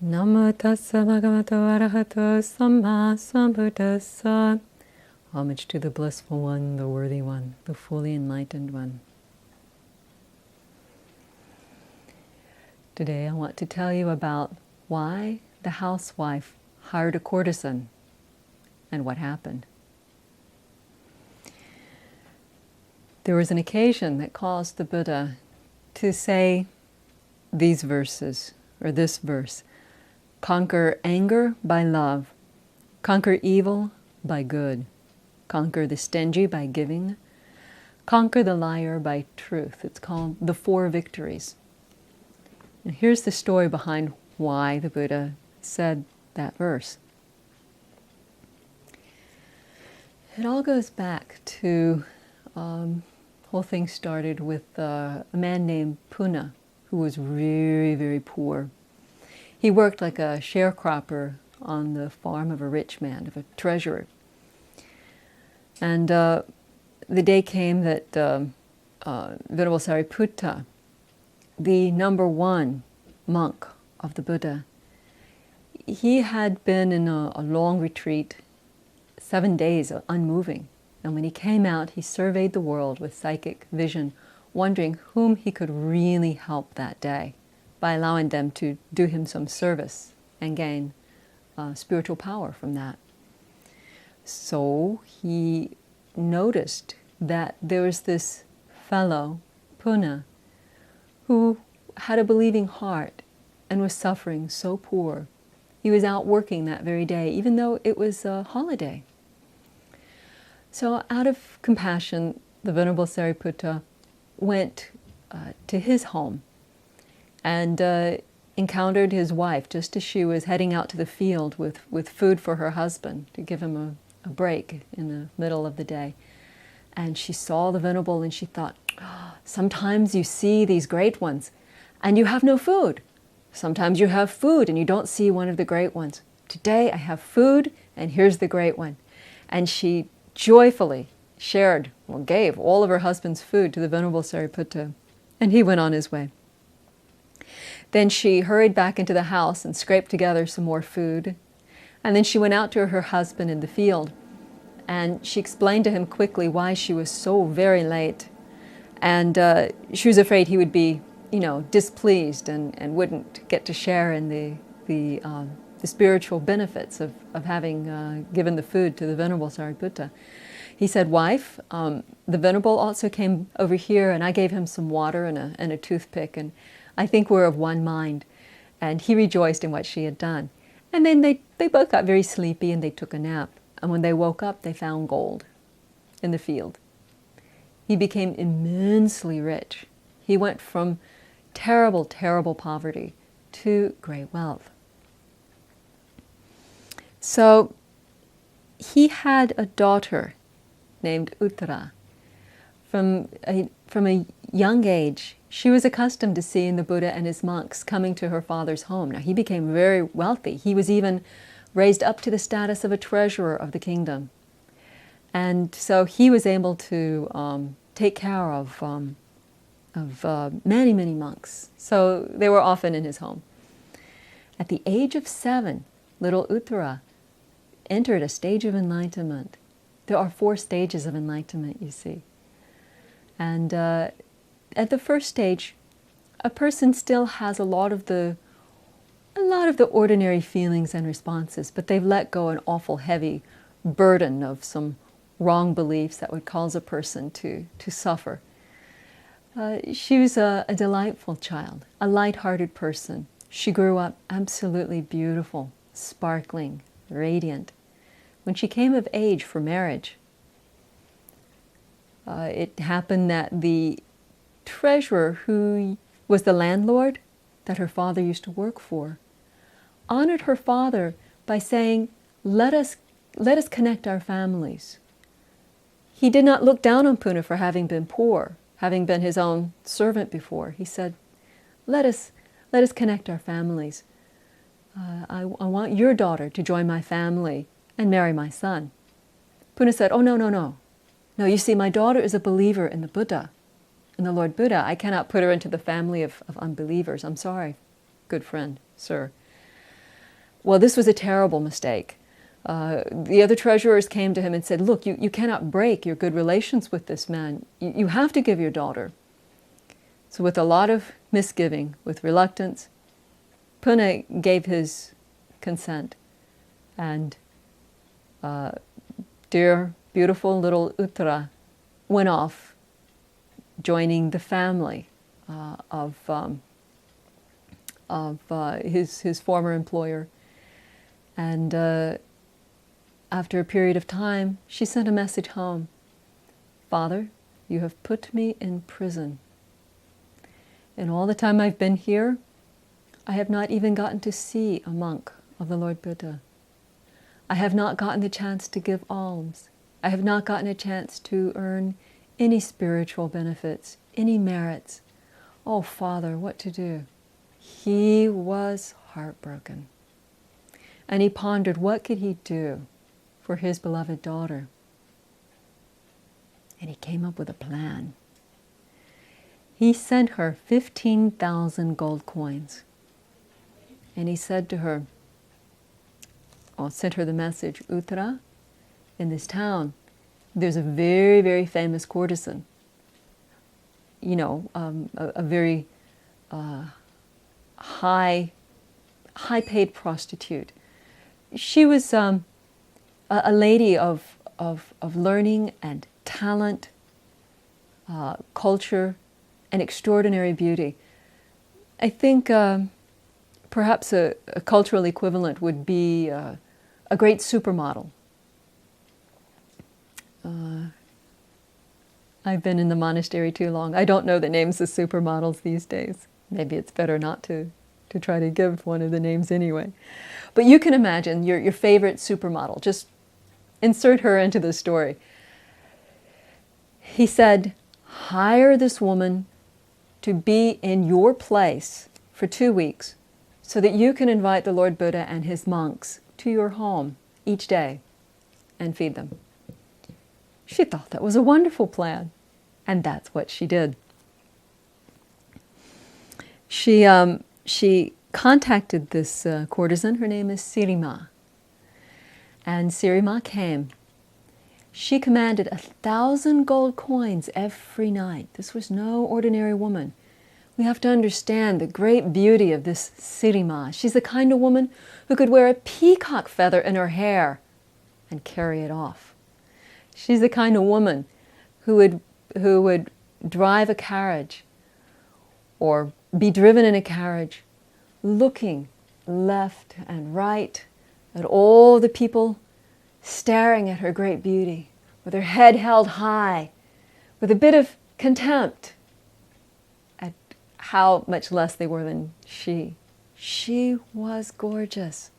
Namo tassa bhagavato arahato samma sambuddhassa. Homage to the blissful one, the worthy one, the fully enlightened one. Today I want to tell you about why the housewife hired a courtesan and what happened. There was an occasion that caused the Buddha to say these verses, or this verse: conquer anger by love, conquer evil by good, conquer the stingy by giving, conquer the liar by truth. It's called the Four Victories. And here's the story behind why the Buddha said that verse. It all goes back to, whole thing started with a man named Puna, who was very, very poor. He worked like a sharecropper on the farm of a rich man, of a treasurer. And the day came that Venerable Sariputta, the number one monk of the Buddha, he had been in a long retreat, 7 days of unmoving. And when he came out, he surveyed the world with psychic vision, wondering whom he could really help that day by allowing them to do him some service and gain spiritual power from that. So he noticed that there was this fellow, Puna, who had a believing heart and was suffering so poor. He was out working that very day, even though it was a holiday. So out of compassion, the Venerable Sariputta went to his home and encountered his wife just as she was heading out to the field with food for her husband to give him a break in the middle of the day. And she saw the Venerable and she thought, oh, sometimes you see these great ones and you have no food. Sometimes you have food and you don't see one of the great ones. Today I have food and here's the great one. And she joyfully shared, or gave, all of her husband's food to the Venerable Sariputta, and he went on his way. Then she hurried back into the house and scraped together some more food. And then she went out to her husband in the field, and she explained to him quickly why she was so very late. And she was afraid he would be, displeased and wouldn't get to share in the spiritual benefits of having given the food to the Venerable Sariputta. He said, wife, the Venerable also came over here and I gave him some water and a toothpick, and I think we're of one mind. And he rejoiced in what she had done. And then they both got very sleepy and they took a nap. And when they woke up, they found gold in the field. He became immensely rich. He went from terrible, terrible poverty to great wealth. So he had a daughter named Uttara. From a young age, she was accustomed to seeing the Buddha and his monks coming to her father's home. Now, he became very wealthy. He was even raised up to the status of a treasurer of the kingdom. And so he was able to take care of many, many monks. So they were often in his home. At the age of 7, little Uttara entered a stage of enlightenment. There are 4 stages of enlightenment, you see. And at the first stage, a person still has a lot of the ordinary feelings and responses, but they've let go an awful heavy burden of some wrong beliefs that would cause a person to suffer. She was a delightful child, a light-hearted person. She grew up absolutely beautiful, sparkling, radiant. When she came of age for marriage, it happened that the treasurer, who was the landlord that her father used to work for, honored her father by saying, let us connect our families. He did not look down on Puna for having been poor, having been his own servant before. He said, let us connect our families. I want your daughter to join my family and marry my son. Puna said, oh, no. No, you see, my daughter is a believer in the Buddha, in the Lord Buddha. I cannot put her into the family of unbelievers. I'm sorry, good friend, sir. Well, this was a terrible mistake. The other treasurers came to him and said, look, you cannot break your good relations with this man. You have to give your daughter. So with a lot of misgiving, with reluctance, Puna gave his consent. And dear, beautiful little Uttara went off, joining the family of his former employer. And after a period of time, she sent a message home. Father, you have put me in prison. In all the time I've been here, I have not even gotten to see a monk of the Lord Buddha. I have not gotten the chance to give alms. I have not gotten a chance to earn any spiritual benefits, any merits. Oh, Father, what to do? He was heartbroken. And he pondered, what could he do for his beloved daughter? And he came up with a plan. He sent her 15,000 gold coins. And he said to her, sent her the message, Uttara, in this town, there's a very, very famous courtesan. You know, a very high-paid prostitute. She was a lady of learning and talent, culture, and extraordinary beauty. I think perhaps a cultural equivalent would be a great supermodel. I've been in the monastery too long. I don't know the names of supermodels these days. Maybe it's better not to try to give one of the names anyway. But you can imagine your favorite supermodel. Just insert her into the story. He said, hire this woman to be in your place for 2 weeks so that you can invite the Lord Buddha and his monks to your home each day and feed them. She thought that was a wonderful plan, and that's what she did. She contacted this courtesan. Her name is Sirima. And Sirima came. She commanded 1,000 gold coins every night. This was no ordinary woman. We have to understand the great beauty of this Sirima. She's the kind of woman who could wear a peacock feather in her hair and carry it off. She's the kind of woman who would drive a carriage or be driven in a carriage, looking left and right at all the people staring at her great beauty, with her head held high, with a bit of contempt at how much less they were than she. She was gorgeous.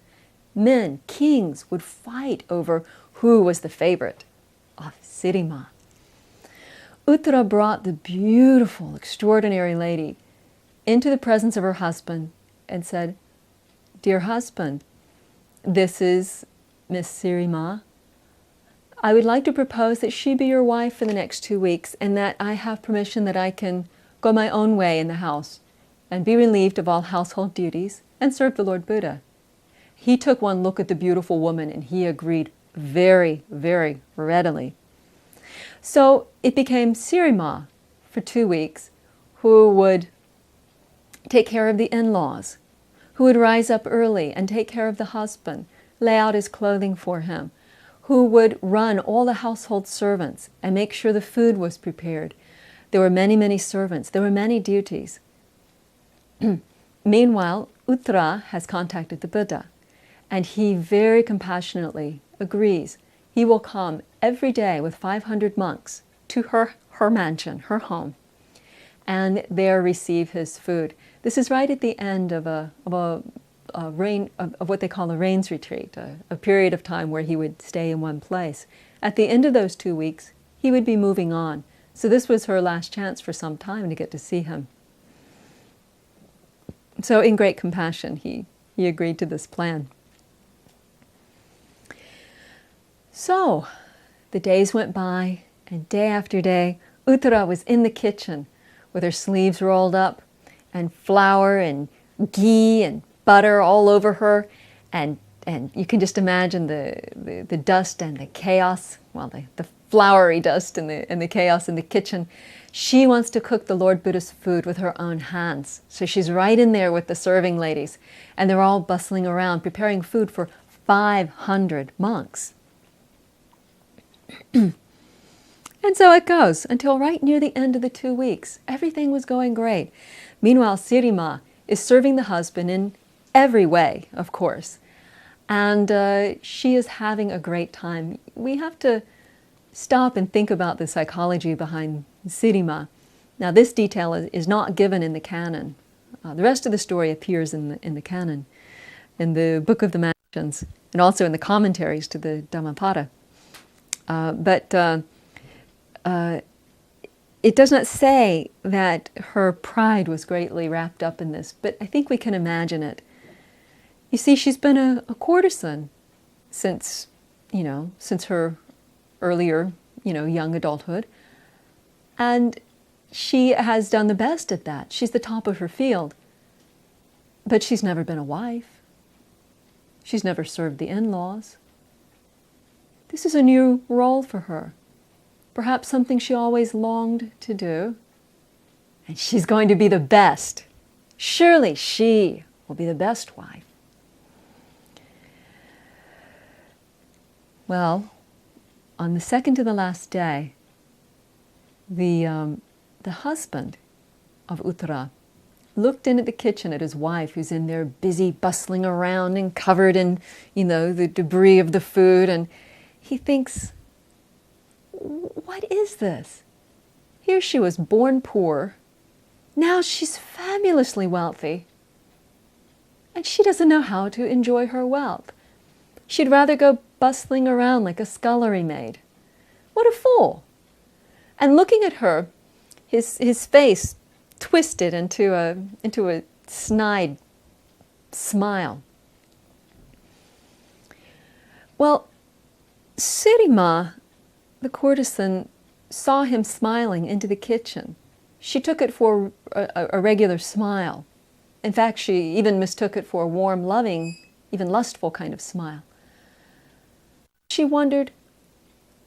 Men, kings, would fight over who was the favorite of Sirima. Uttara brought the beautiful, extraordinary lady into the presence of her husband and said, Dear husband, this is Miss Sirima. I would like to propose that she be your wife for the next 2 weeks and that I have permission that I can go my own way in the house and be relieved of all household duties and serve the Lord Buddha. He took one look at the beautiful woman and he agreed very, very readily. So it became Sirima for 2 weeks who would take care of the in-laws, who would rise up early and take care of the husband, lay out his clothing for him, who would run all the household servants and make sure the food was prepared. There were many, many servants. There were many duties. Meanwhile, Uttara has contacted the Buddha, and he very compassionately agrees. He will come every day with 500 monks to her mansion, her home, and there receive his food. This is right at the end of what they call a rains retreat, a period of time where he would stay in one place. At the end of those 2 weeks, he would be moving on. So this was her last chance for some time to get to see him. So in great compassion, he agreed to this plan. So the days went by, and day after day, Uttara was in the kitchen with her sleeves rolled up and flour and ghee and butter all over her, And you can just imagine the dust and the chaos, well, the floury dust and the chaos in the kitchen. She wants to cook the Lord Buddha's food with her own hands. So she's right in there with the serving ladies, and they're all bustling around preparing food for 500 monks. And so it goes until right near the end of the 2 weeks. Everything was going great. Meanwhile, Sirima is serving the husband in every way, of course. And she is having a great time. We have to stop and think about the psychology behind Sirima. Now, this detail is not given in the canon. The rest of the story appears in the canon, in the Book of the Mansions, and also in the commentaries to the Dhammapada. But it does not say that her pride was greatly wrapped up in this, but I think we can imagine it. You see, she's been a courtesan since her earlier, young adulthood. And she has done the best at that. She's the top of her field. But she's never been a wife. She's never served the in-laws. This is a new role for her. Perhaps something she always longed to do. And she's going to be the best. Surely she will be the best wife. Well, on the second to the last day, the husband of Uttara looked in at the kitchen at his wife, who's in there busy bustling around and covered in, the debris of the food, and he thinks, what is this? Here she was born poor, now she's fabulously wealthy, and she doesn't know how to enjoy her wealth. She'd rather go bustling around like a scullery maid. What a fool! And looking at her, his face twisted into a snide smile. Well, Sirima, the courtesan, saw him smiling into the kitchen. She took it for a regular smile. In fact, she even mistook it for a warm, loving, even lustful kind of smile. She wondered,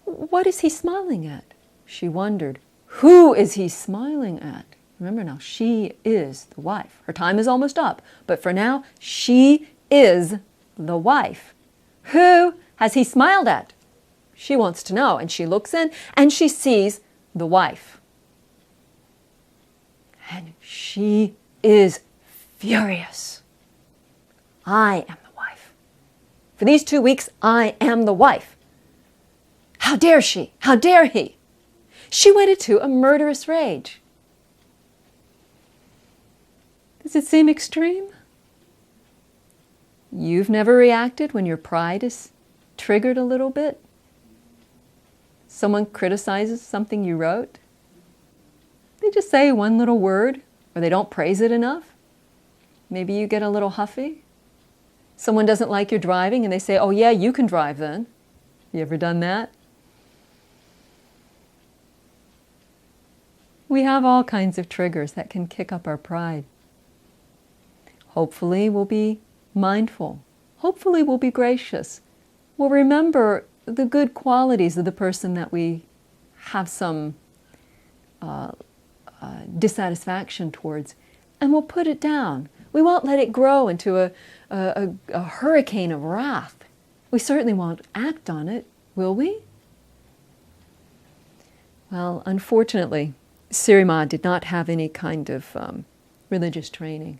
what is he smiling at? She wondered, who is he smiling at? Remember now, she is the wife. Her time is almost up, but for now, she is the wife. Who has he smiled at? She wants to know, and she looks in, and she sees the wife. And she is furious. I am the wife. For these 2 weeks, I am the wife. How dare she? How dare he? She went into a murderous rage. Does it seem extreme? You've never reacted when your pride is triggered a little bit? Someone criticizes something you wrote? They just say one little word, or they don't praise it enough. Maybe you get a little huffy. Someone doesn't like your driving and they say, oh yeah, you can drive then. You ever done that? We have all kinds of triggers that can kick up our pride. Hopefully we'll be mindful. Hopefully we'll be gracious. We'll remember the good qualities of the person that we have some dissatisfaction towards, and we'll put it down. We won't let it grow into a hurricane of wrath. We certainly won't act on it, will we? Well, unfortunately, Sirima did not have any kind of religious training.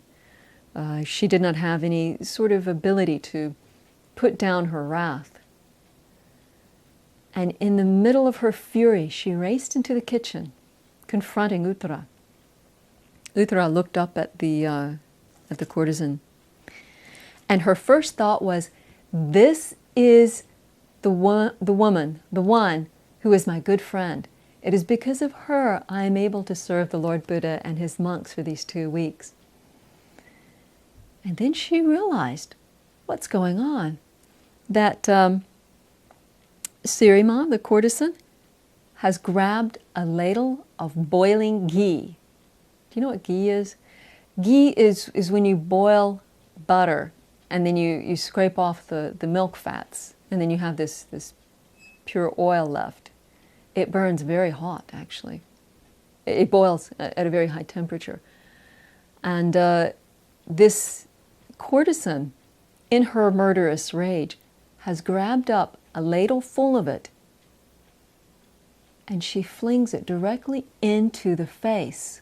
She did not have any sort of ability to put down her wrath. And in the middle of her fury, she raced into the kitchen, confronting Uttara. Uttara looked up at the courtesan, and her first thought was, this is the woman who is my good friend. It is because of her I am able to serve the Lord Buddha and his monks for these 2 weeks. And then she realized what's going on. That Sirima, the courtesan, has grabbed a ladle of boiling ghee. Do you know what ghee is? Ghee is when you boil butter and then you scrape off the milk fats, and then you have this pure oil left. It burns very hot, actually. It boils at a very high temperature. And this courtesan, in her murderous rage, has grabbed up a ladle full of it, and she flings it directly into the face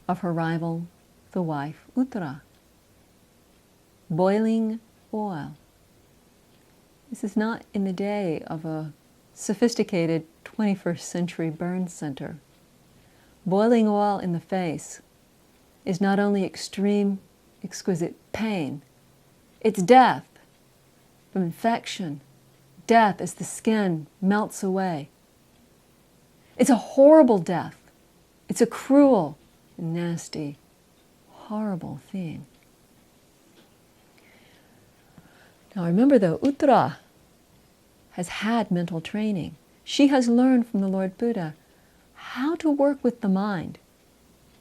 of her rival, the wife, Uttara. Boiling oil. This is not in the day of a sophisticated 21st century burn center. Boiling oil in the face is not only extreme, exquisite pain, it's death from infection, death as the skin melts away. It's a horrible death. It's a cruel, nasty, horrible thing. Now remember though, Uttara has had mental training. She has learned from the Lord Buddha how to work with the mind.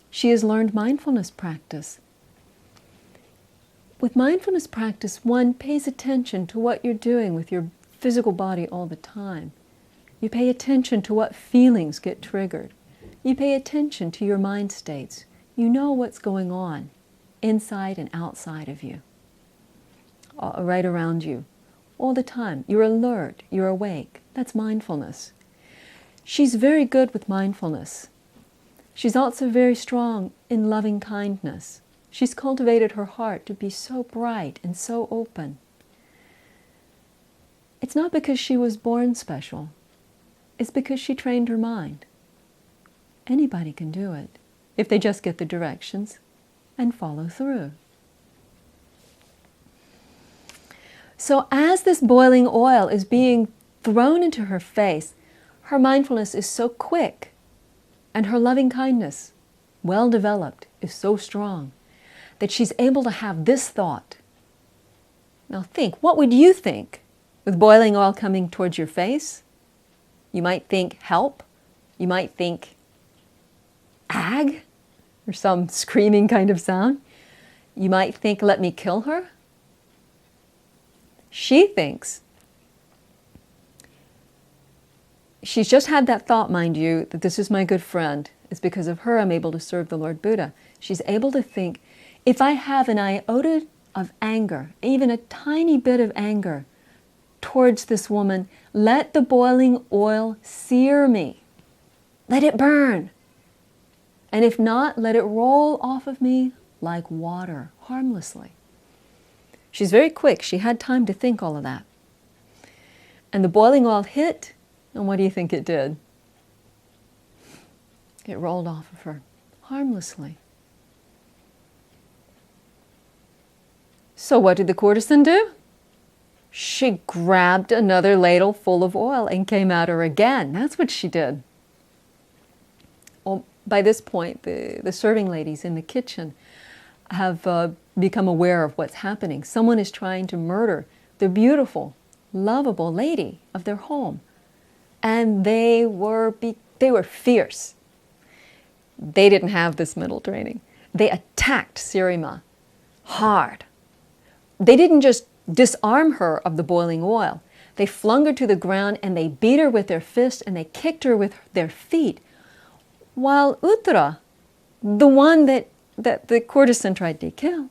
She has learned mindfulness practice. With mindfulness practice, one pays attention to what you're doing with your physical body all the time. You pay attention to what feelings get triggered. You pay attention to your mind states. You know what's going on inside and outside of you, right around you, all the time. You're alert, you're awake. That's mindfulness. She's very good with mindfulness. She's also very strong in loving kindness. She's cultivated her heart to be so bright and so open. It's not because she was born special. It's because she trained her mind. Anybody can do it if they just get the directions and follow through. So as this boiling oil is being thrown into her face, her mindfulness is so quick and her loving kindness, well developed, is so strong that she's able to have this thought. Now think, what would you think with boiling oil coming towards your face? You might think help. You might think ag, or some screaming kind of sound. You might think, let me kill her. She thinks, she's just had that thought, mind you, that this is my good friend. It's because of her I'm able to serve the Lord Buddha. She's able to think, if I have an iota of anger, even a tiny bit of anger towards this woman, let the boiling oil sear me. Let it burn. And if not, let it roll off of me like water, harmlessly. She's very quick. She had time to think all of that. And the boiling oil hit, and what do you think it did? It rolled off of her, harmlessly. So what did the courtesan do? She grabbed another ladle full of oil and came at her again. That's what she did. Well, by this point, the serving ladies in the kitchen have become aware of what's happening. Someone is trying to murder the beautiful, lovable lady of their home. And they were fierce. They didn't have this mental training. They attacked Sirima hard. They didn't just disarm her of the boiling oil. They flung her to the ground and they beat her with their fists and they kicked her with their feet. While Uttara, the one that the courtesan tried to kill,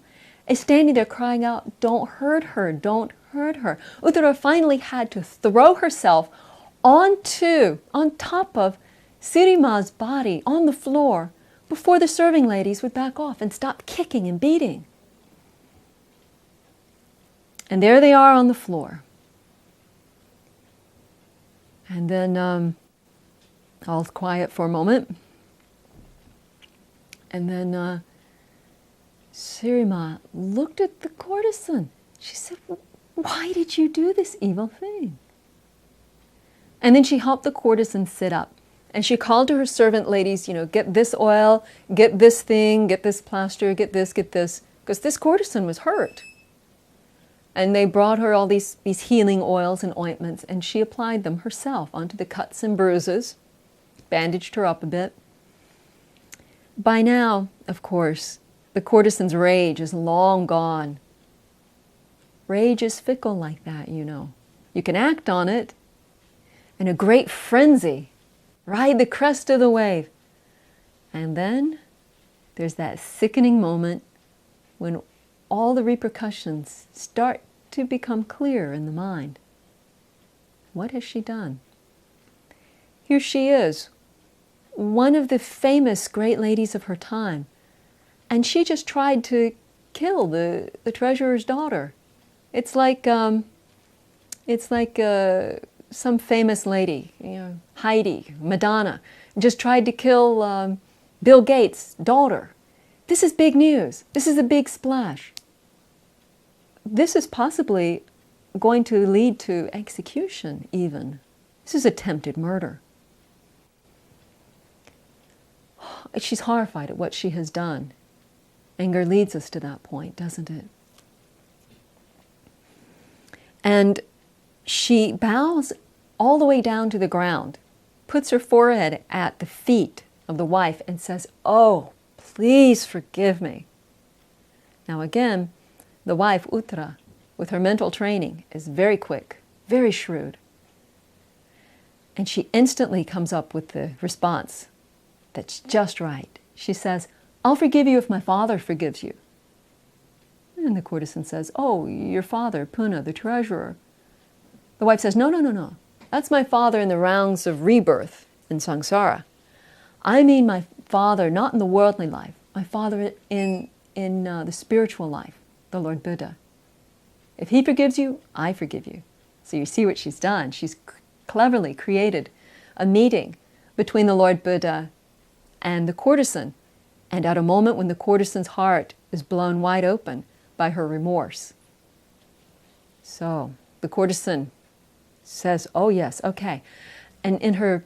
is standing there crying out, don't hurt her, don't hurt her. Uttara finally had to throw herself on top of Sirima's body on the floor before the serving ladies would back off and stop kicking and beating. And there they are on the floor. And then all's quiet for a moment. And then Sirima looked at the courtesan. She said, why did you do this evil thing? And then she helped the courtesan sit up. And she called to her servant ladies, get this oil, get this thing, get this plaster, get this, because this courtesan was hurt. And they brought her all these healing oils and ointments, and she applied them herself onto the cuts and bruises, bandaged her up a bit. By now, of course, the courtesan's rage is long gone. Rage is fickle like that, you know. You can act on it in a great frenzy, ride the crest of the wave. And then there's that sickening moment when all the repercussions start to become clear in the mind. What has she done? Here she is, one of the famous great ladies of her time, and she just tried to kill the treasurer's daughter. It's like some famous lady, you know, Heidi, Madonna, just tried to kill Bill Gates' daughter. This is big news. This is a big splash. This is possibly going to lead to execution even. This is attempted murder. She's horrified at what she has done. Anger leads us to that point, doesn't it? And she bows all the way down to the ground, puts her forehead at the feet of the wife and says, "Oh, please forgive me." Now again, the wife, Uttara, with her mental training, is very quick, very shrewd. And she instantly comes up with the response that's just right. She says, "I'll forgive you if my father forgives you." And the courtesan says, "Oh, your father, Puna, the treasurer." The wife says, No. That's my father in the rounds of rebirth in samsara. I mean my father not in the worldly life, my father in the spiritual life, the Lord Buddha. If he forgives you, I forgive you." So you see what she's done. She's cleverly created a meeting between the Lord Buddha and the courtesan, and at a moment when the courtesan's heart is blown wide open by her remorse. So the courtesan says, "Oh yes, okay." And in her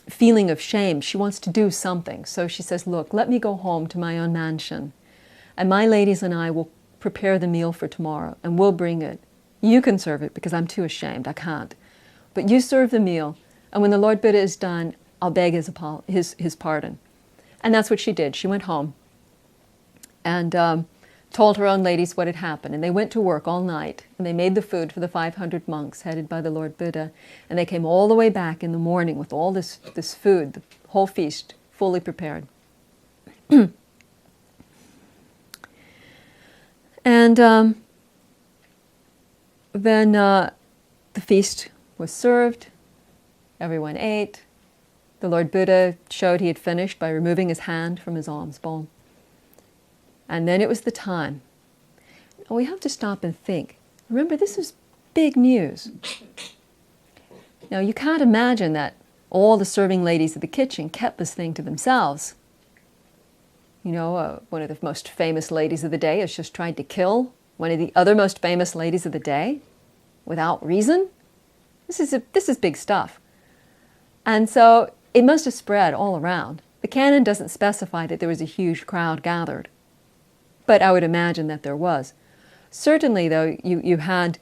feeling of shame, she wants to do something. So she says, "Look, let me go home to my own mansion, and my ladies and I will prepare the meal for tomorrow, and we'll bring it. You can serve it because I'm too ashamed, I can't. But you serve the meal, and when the Lord Buddha is done, I'll beg his pardon." And that's what she did. She went home and told her own ladies what had happened. And they went to work all night, and they made the food for the 500 monks headed by the Lord Buddha. And they came all the way back in the morning with all this food, the whole feast fully prepared. And then the feast was served. Everyone ate. The Lord Buddha showed he had finished by removing his hand from his alms bowl. And then it was the time. We have to stop and think. Remember, this is big news. Now, you can't imagine that all the serving ladies of the kitchen kept this thing to themselves. You know, one of the most famous ladies of the day has just tried to kill one of the other most famous ladies of the day without reason. This is big stuff. And so it must have spread all around. The canon doesn't specify that there was a huge crowd gathered, but I would imagine that there was. Certainly, though, you had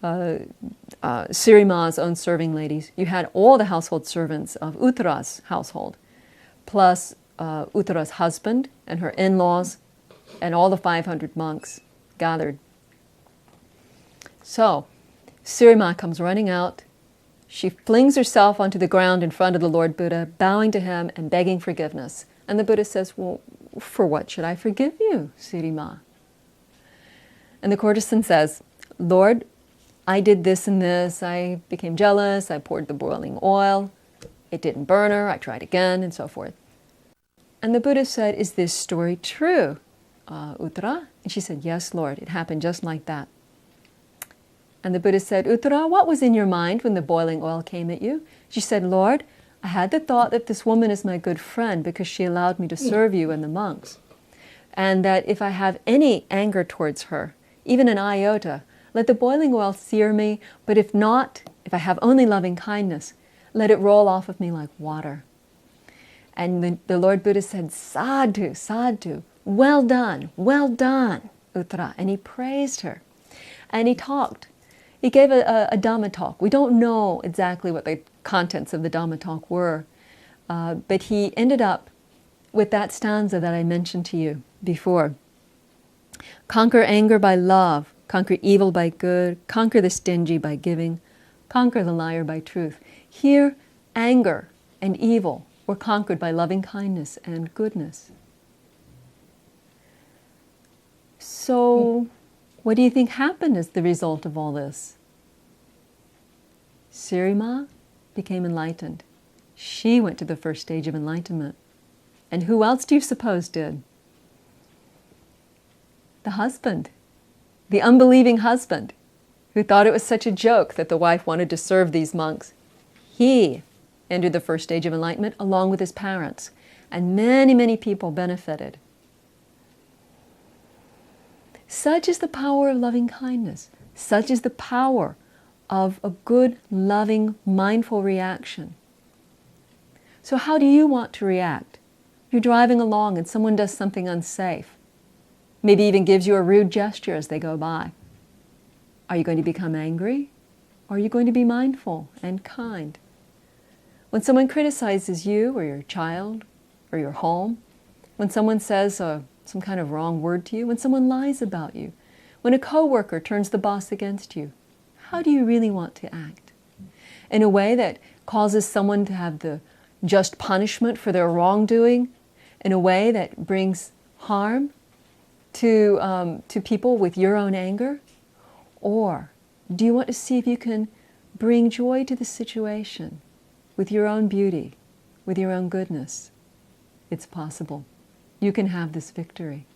Sirima's own serving ladies. You had all the household servants of Uttara's household, plus Uttara's husband and her in-laws, and all the 500 monks gathered. So, Sirima comes running out. She flings herself onto the ground in front of the Lord Buddha, bowing to him and begging forgiveness. And the Buddha says, "Well, for what should I forgive you, Sirima?" And the courtesan says, "Lord, I did this and this. I became jealous. I poured the boiling oil. It didn't burn her. I tried again," and so forth. And the Buddha said, "Is this story true, Uttara?" And she said, "Yes, Lord, it happened just like that." And the Buddha said, "Uttara, what was in your mind when the boiling oil came at you?" She said, "Lord, I had the thought that this woman is my good friend because she allowed me to serve you and the monks. And that if I have any anger towards her, even an iota, let the boiling oil sear me, but if not, if I have only loving kindness, let it roll off of me like water." And the Lord Buddha said, "Sadhu, sadhu, well done, Uttara." And he praised her. And he talked. He gave a Dhamma talk. We don't know exactly what the contents of the Dhamma talk were, but he ended up with that stanza that I mentioned to you before. Conquer anger by love. Conquer evil by good. Conquer the stingy by giving. Conquer the liar by truth. Here, anger and evil were conquered by loving kindness and goodness. So, what do you think happened as the result of all this? Sirima became enlightened. She went to the first stage of enlightenment. And who else do you suppose did? The husband, the unbelieving husband, who thought it was such a joke that the wife wanted to serve these monks. He entered the first stage of enlightenment along with his parents, and many, many people benefited. Such is the power of loving kindness. Such is the power of a good, loving, mindful reaction. So how do you want to react? You're driving along and someone does something unsafe. Maybe even gives you a rude gesture as they go by. Are you going to become angry? Or are you going to be mindful and kind? When someone criticizes you or your child or your home, when someone says some kind of wrong word to you, when someone lies about you, when a coworker turns the boss against you, how do you really want to act? In a way that causes someone to have the just punishment for their wrongdoing, in a way that brings harm to people with your own anger? Or do you want to see if you can bring joy to the situation with your own beauty, with your own goodness? It's possible. You can have this victory.